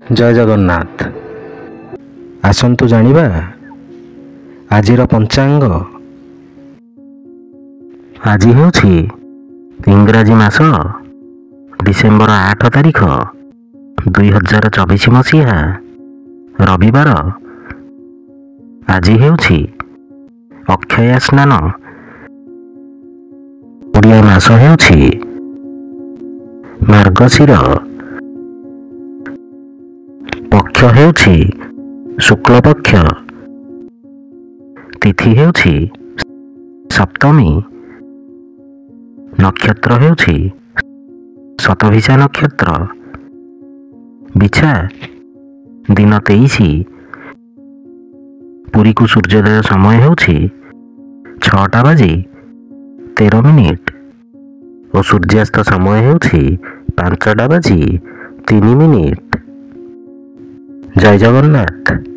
ଜୟ ଜଗନ୍ନାଥ। ଆସନ୍ତୁ ଜାଣିବା ଆଜିର ପଞ୍ଚାଙ୍ଗ। ଆଜି ହେଉଛି ଇଂରାଜୀ ମାସ ଡିସେମ୍ବର 8 ତାରିଖ 2024 ମସିହା ରବିବାର। ଆଜି ହେଉଛି ଅକ୍ଷୟ ସ୍ନାନ। ଓଡ଼ିଆ ମାସ ହେଉଛି ମାର୍ଗଶିର। ପକ୍ଷ ହେଉଛି ଶୁକ୍ଳପକ୍ଷ। ତିଥି ହେଉଛି ସପ୍ତମୀ। ନକ୍ଷତ୍ର ହେଉଛି ଶତଭିଷା ନକ୍ଷତ୍ର। ବିଛା ଦିନ 23। ପୁରୀକୁ ସୂର୍ଯ୍ୟୋଦୟ ସମୟ ହେଉଛି 6:13 ଓ ସୂର୍ଯ୍ୟାସ୍ତ ସମୟ ହେଉଛି 5:03। ଜୟ ଜଗନ୍ନାଥ।